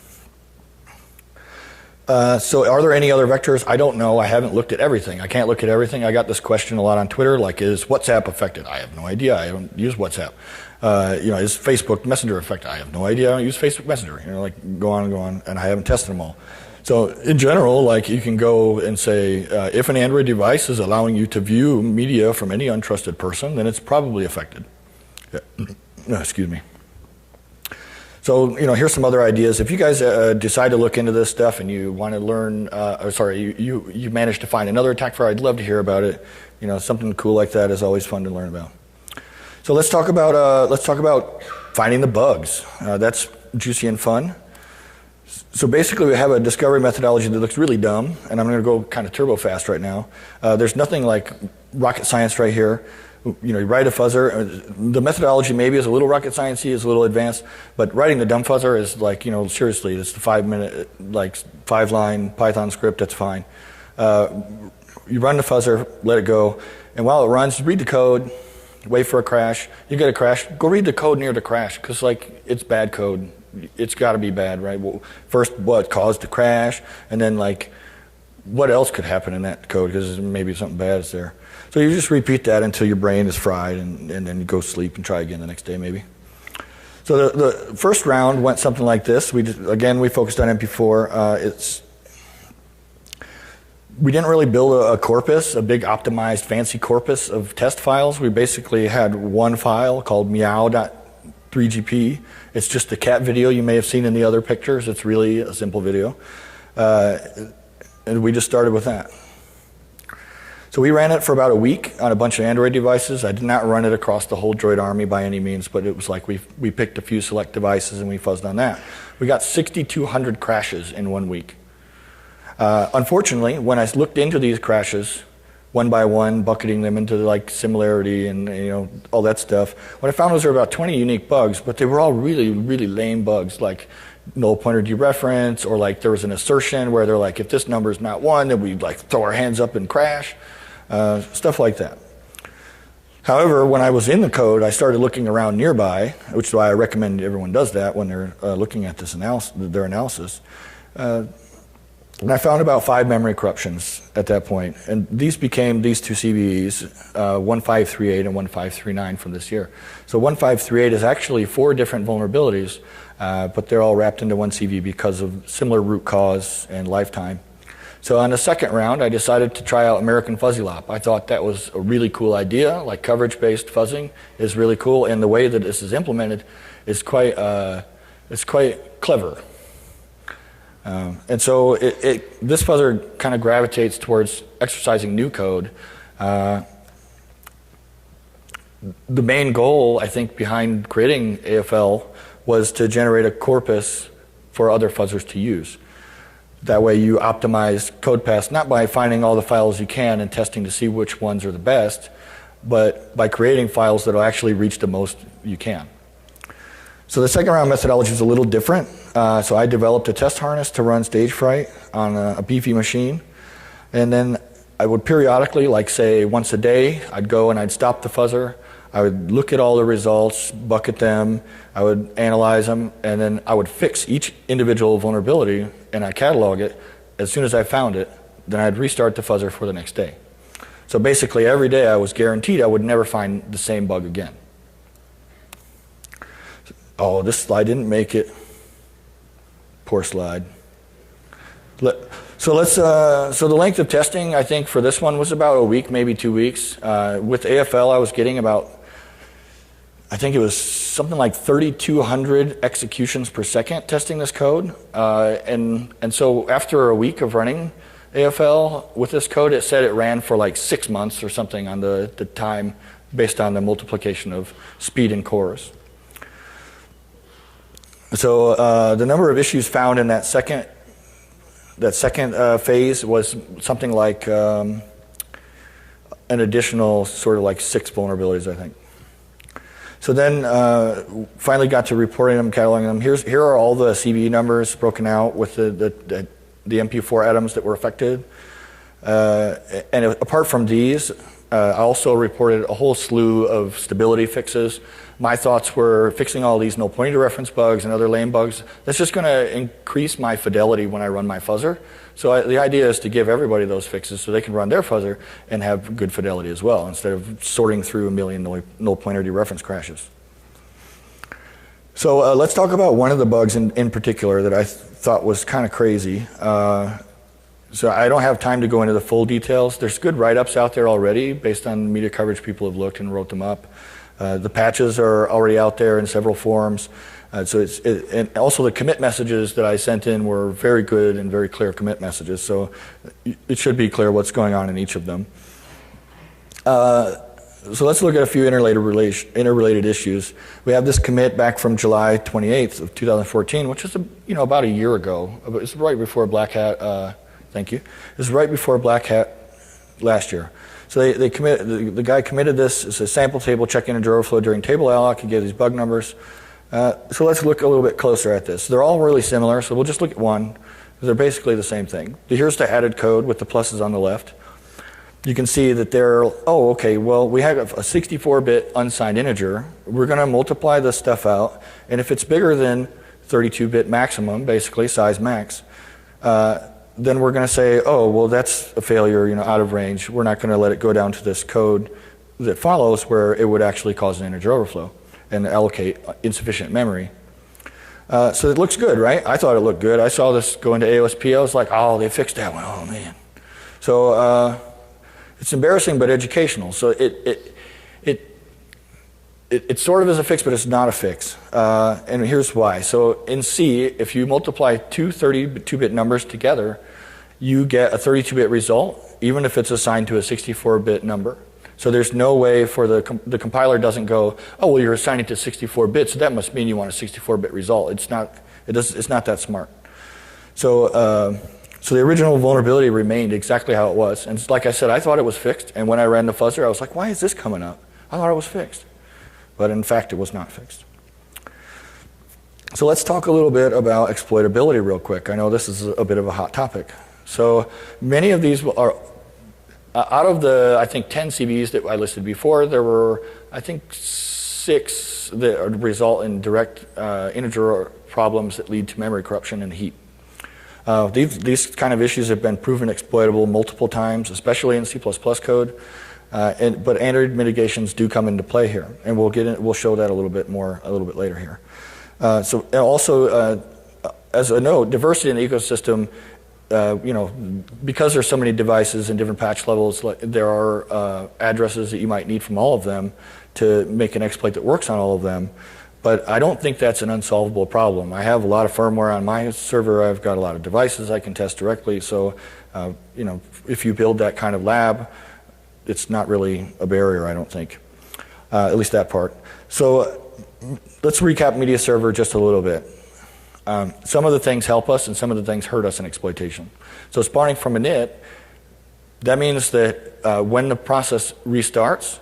S2: So are there any other vectors? I don't know. I haven't looked at everything. I can't look at everything. I got this question a lot on Twitter, is WhatsApp affected? I have no idea. I don't use WhatsApp. Is Facebook Messenger affected? I have no idea. I don't use Facebook Messenger. Go on, and I haven't tested them all. So in general, you can go and say, if an Android device is allowing you to view media from any untrusted person, then it's probably affected. Yeah. Excuse me. So, here's some other ideas. If you guys decide to look into this stuff and you want to learn, you manage to find another attack for, I'd love to hear about it. Something cool like that is always fun to learn about. So let's talk about finding the bugs. That's juicy and fun. So basically, we have a discovery methodology that looks really dumb, and I'm going to go kind of turbo fast right now. There's nothing like rocket science right here. You write a fuzzer. The methodology maybe is a little rocket sciencey, is a little advanced, but writing the dumb fuzzer is like, seriously, it's the 5-minute, like 5-line Python script. That's fine. You run the fuzzer, let it go, and while it runs, read the code, wait for a crash. You get a crash, go read the code near the crash, because it's bad code. It's got to be bad, right? Well, first, what caused the crash, and then what else could happen in that code, because maybe something bad is there. So you just repeat that until your brain is fried, and then you go sleep and try again the next day maybe. So the first round went something like this. We focused on MP4. We didn't really build a corpus, a big optimized fancy corpus of test files. We basically had one file called meow.3gp. It's just the cat video you may have seen in the other pictures. It's really a simple video. And we just started with that. So we ran it for about a week on a bunch of Android devices. I did not run it across the whole Droid army by any means, but it was like we picked a few select devices and we fuzzed on that. We got 6,200 crashes in 1 week. Unfortunately, when I looked into these crashes, one by one, bucketing them into similarity and all that stuff, what I found was there were about 20 unique bugs, but they were all really, really lame bugs, like null pointer dereference, or there was an assertion where they're like, if this number is not 1, then we throw our hands up and crash, stuff like that. However, when I was in the code, I started looking around nearby, which is why I recommend everyone does that when they're looking at their analysis. And I found about 5 memory corruptions at that point. And these became these two CVEs, 1538 and 1539 from this year. So 1538 is actually 4 different vulnerabilities, but they're all wrapped into one CV because of similar root cause and lifetime. So on the second round, I decided to try out American Fuzzy Lop. I thought that was a really cool idea. Coverage-based fuzzing is really cool, and the way that this is implemented is quite clever. And so this fuzzer kind of gravitates towards exercising new code. The main goal, I think, behind creating AFL was to generate a corpus for other fuzzers to use. That way you optimize code paths, not by finding all the files you can and testing to see which ones are the best, but by creating files that will actually reach the most you can. So the second round methodology is a little different. So I developed a test harness to run Stagefright on a beefy machine. And then I would periodically, say once a day, I'd go and I'd stop the fuzzer. I would look at all the results, bucket them, I would analyze them, and then I would fix each individual vulnerability and I'd catalog it. As soon as I found it, then I'd restart the fuzzer for the next day. So basically every day I was guaranteed I would never find the same bug again. Oh, this slide didn't make it. Poor slide. So the length of testing, I think, for this one was about a week, maybe 2 weeks. With AFL, I was getting about, I think it was something like 3,200 executions per second testing this code. And so after a week of running AFL with this code, it said it ran for 6 months or something on the time based on the multiplication of speed and cores. So the number of issues found in that second phase was something like an additional sort of 6 vulnerabilities, I think. So then finally got to reporting them, cataloging them. Here are all the CVE numbers broken out with the MP4 atoms that were affected. And apart from these, I also reported a whole slew of stability fixes. My thoughts were fixing all these null pointer reference bugs and other lame bugs. That's just going to increase my fidelity when I run my fuzzer. So the idea is to give everybody those fixes so they can run their fuzzer and have good fidelity as well, instead of sorting through a million null pointer dereference crashes. So let's talk about one of the bugs in particular that I thought was kind of crazy. So I don't have time to go into the full details. There's good write-ups out there already based on media coverage. People have looked and wrote them up. The patches are already out there in several forums. And also the commit messages that I sent in were very good and very clear commit messages. So it should be clear what's going on in each of them. So let's look at a few interrelated issues. We have this commit back from July 28th of 2014, which is about a year ago. It's right before Black Hat. Thank you. It's right before Black Hat last year. So the guy committed this. It's a sample table check integer overflow during table alloc. He gave these bug numbers. So let's look a little bit closer at this. They're all really similar, so we'll just look at one, because they're basically the same thing. Here's the added code with the pluses on the left. You can see that we have a 64-bit unsigned integer. We're going to multiply this stuff out, and if it's bigger than 32-bit maximum, basically size max, then we're going to say, that's a failure, out of range. We're not going to let it go down to this code that follows where it would actually cause an integer overflow and allocate insufficient memory. So it looks good, right? I thought it looked good. I saw this go into AOSP. I was like, they fixed that one. Oh, man. So it's embarrassing but educational. So it sort of is a fix, but it's not a fix. And here's why. So in C, if you multiply two 32-bit numbers together, you get a 32-bit result, even if it's assigned to a 64-bit number. So there's no way for the compiler doesn't go, you're assigning to 64 bits, so that must mean you want a 64-bit result. It's not that smart. So the original vulnerability remained exactly how it was. And like I said, I thought it was fixed. And when I ran the fuzzer, I was like, why is this coming up? I thought it was fixed. But in fact, it was not fixed. So let's talk a little bit about exploitability real quick. I know this is a bit of a hot topic. So many of these are, out of the, I think, 10 CVEs that I listed before, there were, I think, 6 that result in direct integer problems that lead to memory corruption in a heap. These kind of issues have been proven exploitable multiple times, especially in C++ code. But Android mitigations do come into play here, and we'll show that a little bit later here. As a note, diversity in the ecosystem, because there's so many devices and different patch levels, there are addresses that you might need from all of them to make an exploit that works on all of them. But I don't think that's an unsolvable problem. I have a lot of firmware on my server. I've got a lot of devices I can test directly. So, if you build that kind of lab, it's not really a barrier, I don't think, at least that part. So let's recap media server just a little bit. Some of the things help us and some of the things hurt us in exploitation. So spawning from init, that means that when the process restarts,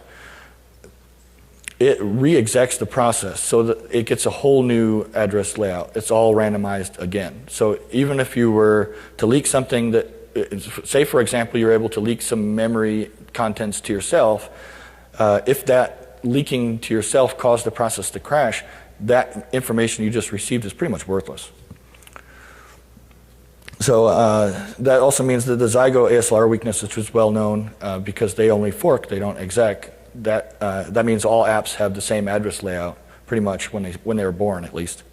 S2: it re-execs the process so that it gets a whole new address layout. It's all randomized again. So even if you were to leak something that, say for example, you're able to leak some memory contents to yourself, if that leaking to yourself caused the process to crash, that information you just received is pretty much worthless. So that also means that the Zygo ASLR weakness, which was well known because they only fork, they don't exec, that means all apps have the same address layout pretty much when they were born at least.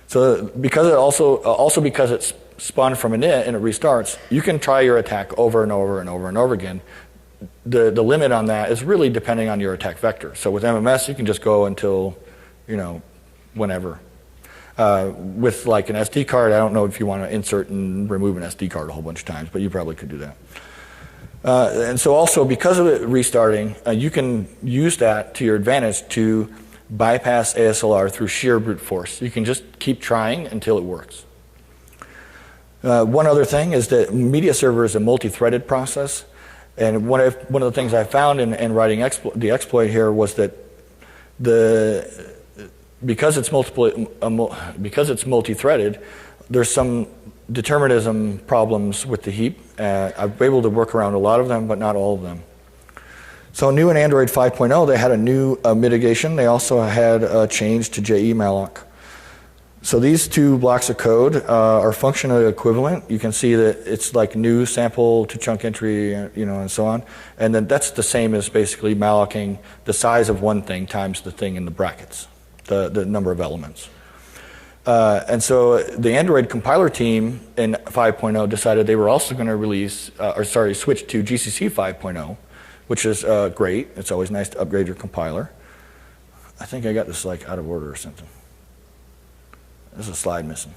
S2: So because it also because it's spawned from init and it restarts, you can try your attack over and over and over and over again. The limit on that is really depending on your attack vector. So with MMS, you can just go until, whenever. With like an SD card, I don't know if you want to insert and remove an SD card a whole bunch of times, but you probably could do that. And so also because of it restarting, you can use that to your advantage to bypass ASLR through sheer brute force. You can just keep trying until it works. One other thing is that media server is a multi-threaded process. And one of the things I found in writing the exploit here was that because it's multi-threaded, there's some determinism problems with the heap. I've been able to work around a lot of them, but not all of them. So new in Android 5.0, they had a new mitigation. They also had a change to JE malloc. So these two blocks of code are functionally equivalent. You can see that it's like new sample to chunk entry, and so on. And then that's the same as basically mallocing the size of one thing times the thing in the brackets, the number of elements. And so the Android compiler team in 5.0 decided they were also going to switch to GCC 5.0, which is great. It's always nice to upgrade your compiler. I think I got this like out of order or something. There's a slide missing.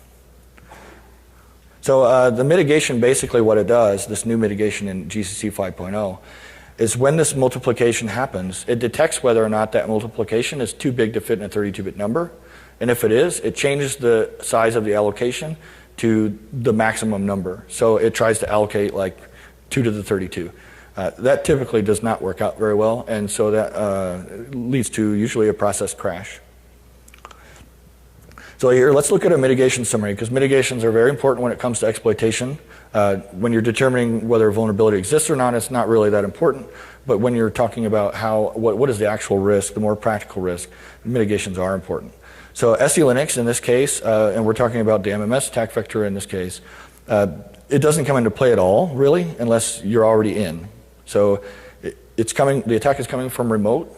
S2: So the mitigation, basically what it does, this new mitigation in GCC 5.0, is when this multiplication happens, it detects whether or not that multiplication is too big to fit in a 32-bit number. And if it is, it changes the size of the allocation to the maximum number. So it tries to allocate like 2 to the 32. That typically does not work out very well, and so that leads to usually a process crash. So here, let's look at a mitigation summary, because mitigations are very important when it comes to exploitation. When you're determining whether a vulnerability exists or not, it's not really that important. But when you're talking about what is the actual risk, the more practical risk, mitigations are important. So SE-Linux in this case, and we're talking about the MMS attack vector in this case, it doesn't come into play at all, really, unless you're already in. So the attack is coming from remote,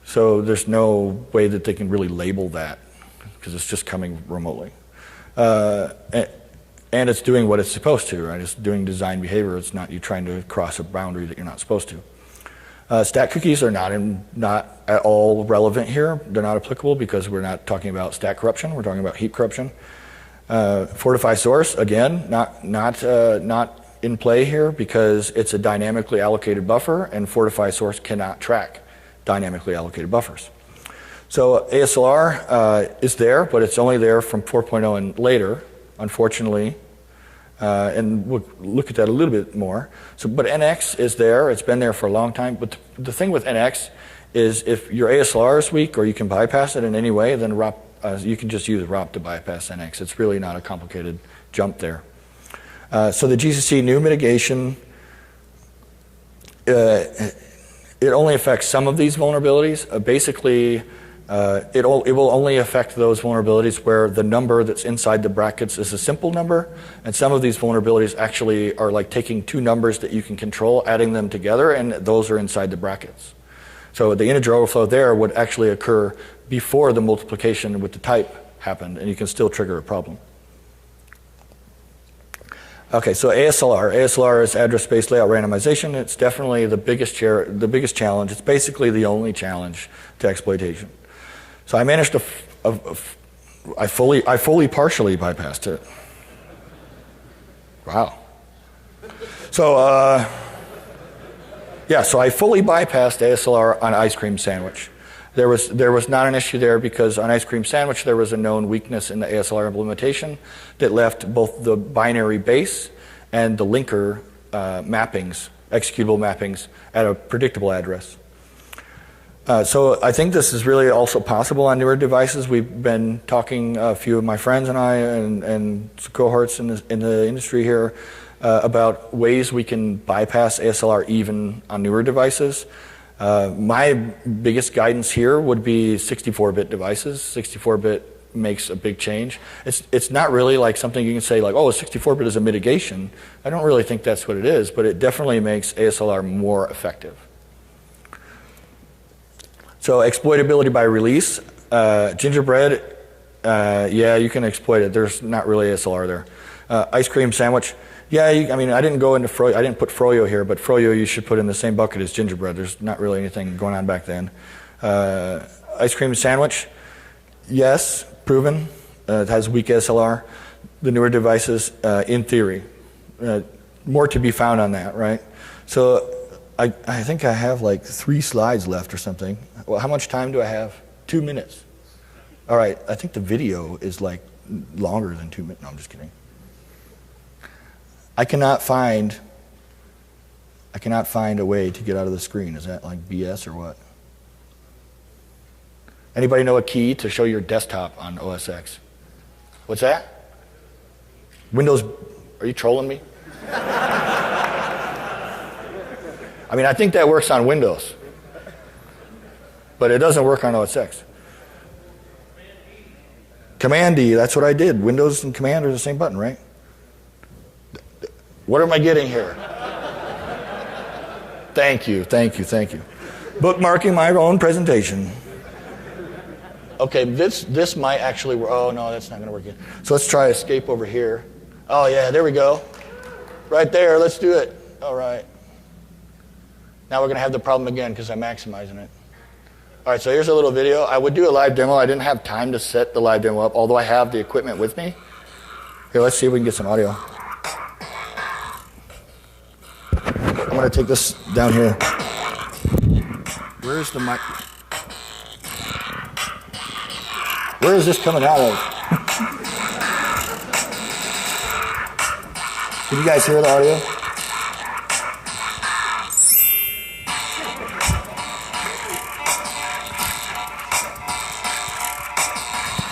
S2: so there's no way that they can really label that, because it's just coming remotely. And it's doing what it's supposed to, right? It's doing design behavior. It's not you trying to cross a boundary that you're not supposed to. Stack cookies are not at all relevant here. They're not applicable because we're not talking about stack corruption. We're talking about heap corruption. Fortify source, again, not in play here because it's a dynamically allocated buffer, and Fortify source cannot track dynamically allocated buffers. So ASLR is there, but it's only there from 4.0 and later, unfortunately. And we'll look at that a little bit more. But NX is there. It's been there for a long time. But the thing with NX is if your ASLR is weak or you can bypass it in any way, then you can just use ROP to bypass NX. It's really not a complicated jump there. So the GCC new mitigation, it only affects some of these vulnerabilities. Basically, it will only affect those vulnerabilities where the number that's inside the brackets is a simple number, and some of these vulnerabilities actually are like taking two numbers that you can control, adding them together, and those are inside the brackets. So the integer overflow there would actually occur before the multiplication with the type happened, and you can still trigger a problem. Okay, so ASLR. ASLR is address space layout randomization. It's definitely the biggest challenge. It's basically the only challenge to exploitation. So I managed to, I fully partially bypassed it. Wow. So yeah, so I fully bypassed ASLR on Ice Cream Sandwich. There was not an issue there because on Ice Cream Sandwich there was a known weakness in the ASLR implementation that left both the binary base and the linker mappings, executable mappings, at a predictable address. So I think this is really also possible on newer devices. We've been talking, a few of my friends and I, and cohorts in the industry here, about ways we can bypass ASLR even on newer devices. My biggest guidance here would be 64-bit devices. 64-bit makes a big change. It's not really like something you can say like, oh, 64-bit is a mitigation. I don't really think that's what it is, but it definitely makes ASLR more effective. So exploitability by release. Gingerbread, yeah, you can exploit it. There's not really ASLR there. Ice Cream Sandwich. Yeah, I mean, I didn't go into Froyo. I didn't put Froyo here, but Froyo you should put in the same bucket as Gingerbread. There's not really anything going on back then. Ice Cream Sandwich, yes, proven. It has weak SLR. The newer devices, in theory. More to be found on that, right? So I think I have like 3 slides left or something. Well, how much time do I have? 2 minutes. All right, I think the video is like longer than 2 minutes. No, I'm just kidding. I cannot find a way to get out of the screen. Is that like BS or what? Anybody know a key to show your desktop on OS X? What's that? Windows, are you trolling me? I mean, I think that works on Windows, but it doesn't work on OS X. Command D, that's what I did. Windows and Command are the same button, right? What am I getting here? Thank you. Bookmarking my own presentation. Okay, this might actually work. Oh, no, that's not going to work yet. So let's try escape over here. Oh, yeah, there we go. Right there, let's do it. All right. Now we're going to have the problem again because I'm maximizing it. All right, so here's a little video. I would do a live demo. I didn't have time to set the live demo up, although I have the equipment with me. Here, let's see if we can get some audio. I'm going to take this down here. Where's the mic? Where is this coming out of? Can you guys hear the audio?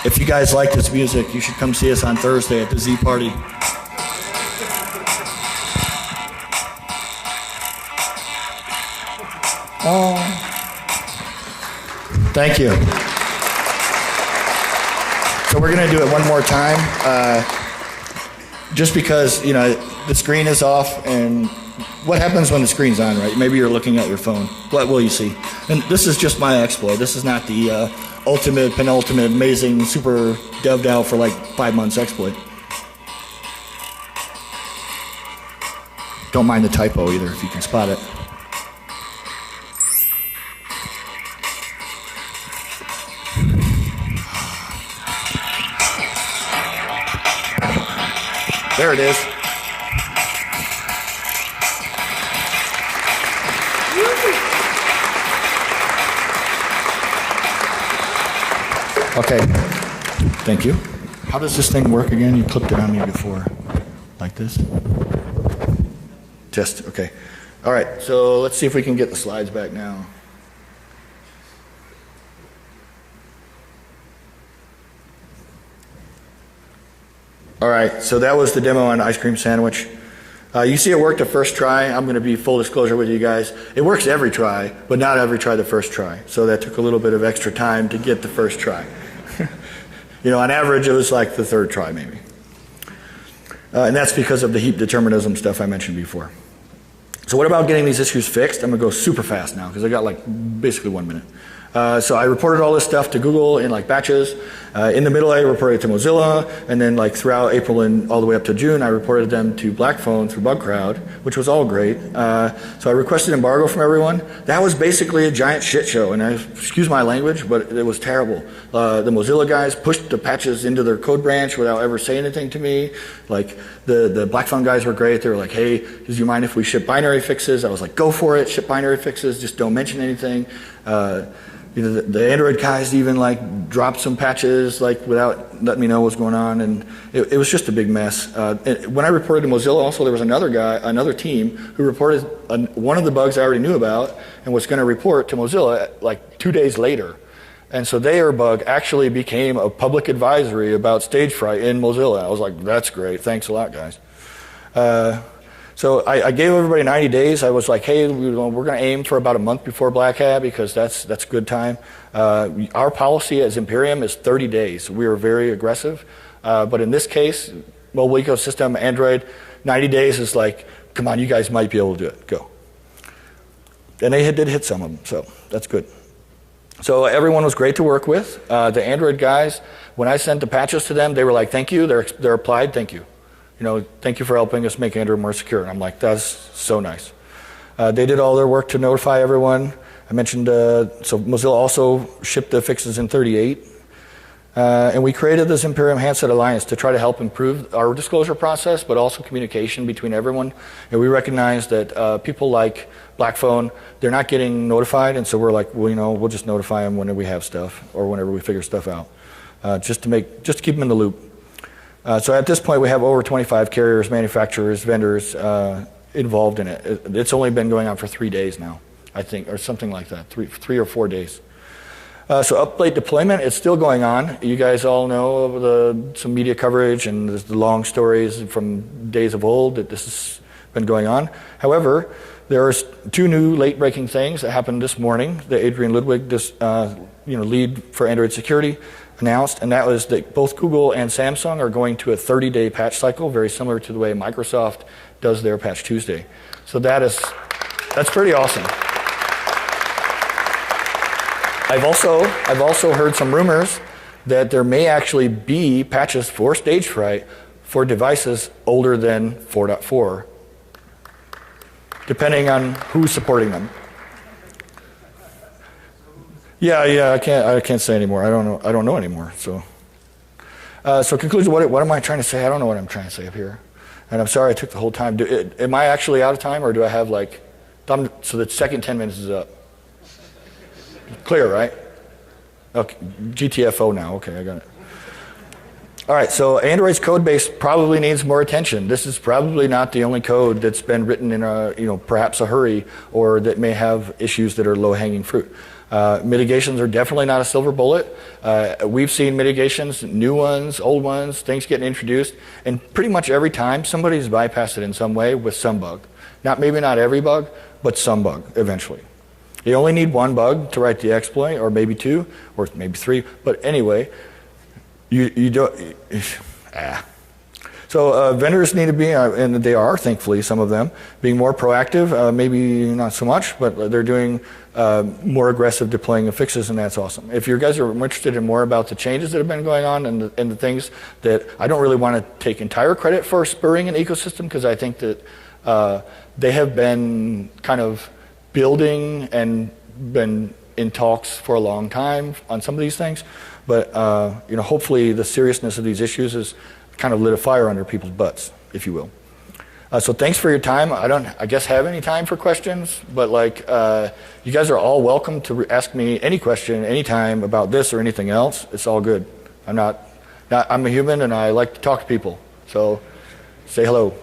S2: If you guys like this music, you should come see us on Thursday at the Z Party. Oh, thank you. So we're going to do it one more time, just because, the screen is off, and what happens when the screen's on, right? Maybe you're looking at your phone. What will you see? And this is just my exploit. This is not the ultimate, penultimate, amazing, super dev'd out for like 5 months exploit. Don't mind the typo either, if you can spot it. There it is. Okay, thank you. How does this thing work again? You clipped it on me before. Like this? Just, okay. All right, so let's see if we can get the slides back now. All right, so that was the demo on ice cream sandwich. You see it worked the first try. I'm going to be full disclosure with you guys. It works every try, but not every try the first try. So that took a little bit of extra time to get the first try. On average, it was like the third try maybe. And that's because of the heap determinism stuff I mentioned before. So what about getting these issues fixed? I'm going to go super fast now because I got like basically 1 minute. So I reported all this stuff to Google in like batches. In the middle, I reported to Mozilla, and then like throughout April and all the way up to June, I reported them to BlackPhone through BugCrowd, which was all great. So I requested embargo from everyone. That was basically a giant shit show, and excuse my language, but it was terrible. The Mozilla guys pushed the patches into their code branch without ever saying anything to me. Like the BlackPhone guys were great. They were like, "Hey, do you mind if we ship binary fixes?" I was like, "Go for it, ship binary fixes. Just don't mention anything." The Android guys even like dropped some patches like without letting me know what's going on, and it was just a big mess. When I reported to Mozilla, also there was another team who reported one of the bugs I already knew about and was going to report to Mozilla like 2 days later, and so their bug actually became a public advisory about Stagefright in Mozilla. I was like, that's great, thanks a lot, guys. So I gave everybody 90 days. I was like, hey, we're going to aim for about a month before Black Hat because that's a good time. Our policy as Imperium is 30 days. We are very aggressive. But in this case, mobile ecosystem, Android, 90 days is like, come on, you guys might be able to do it. Go. And they did hit some of them, so that's good. So everyone was great to work with. The Android guys, when I sent the patches to them, they were like, thank you. They're applied, thank you. Thank you for helping us make Android more secure. And I'm like, that's so nice. They did all their work to notify everyone. I mentioned, so Mozilla also shipped the fixes in 38. And we created this Imperium Handset Alliance to try to help improve our disclosure process, but also communication between everyone. And we recognize that people like BlackPhone, they're not getting notified. And so we're like, well, we'll just notify them whenever we have stuff or whenever we figure stuff out, just to keep them in the loop. So at this point, we have over 25 carriers, manufacturers, vendors involved in it. It's only been going on for 3 days now, I think, or something like that, three or 4 days. So update deployment, it's still going on. You guys all know some media coverage and the long stories from days of old that this has been going on. However, there are 2 new late-breaking things that happened this morning. The Adrian Ludwig, lead for Android security, announced, and that was that both Google and Samsung are going to a 30-day patch cycle, very similar to the way Microsoft does their Patch Tuesday. So that's pretty awesome. I've also heard some rumors that there may actually be patches for Stagefright for devices older than 4.4, depending on who's supporting them. Yeah, I can't say anymore. I don't know anymore. So conclusion. What am I trying to say? I don't know what I'm trying to say up here, and I'm sorry I took the whole time. Am I actually out of time, or do I have so the second 10 minutes is up? Clear, right? Okay, GTFO now. Okay, I got it. All right, so Android's code base probably needs more attention. This is probably not the only code that's been written in perhaps a hurry, or that may have issues that are low-hanging fruit. Mitigations are definitely not a silver bullet. We've seen mitigations, new ones, old ones, things getting introduced, and pretty much every time somebody's bypassed it in some way with some bug. Maybe not every bug, but some bug eventually. You only need one bug to write the exploit, or maybe two, or maybe three, but anyway, you don't. So vendors need to be, and they are, thankfully, some of them, being more proactive. Maybe not so much, but they're doing more aggressive deploying of fixes, and that's awesome. If you guys are interested in more about the changes that have been going on and the things that I don't really want to take entire credit for spurring an ecosystem, because I think that they have been kind of building and been in talks for a long time on some of these things. But hopefully the seriousness of these issues has kind of lit a fire under people's butts, if you will. So thanks for your time. I don't, I guess, have any time for questions, but you guys are all welcome to ask me any question anytime about this or anything else. It's all good. I'm a human and I like to talk to people. So say hello.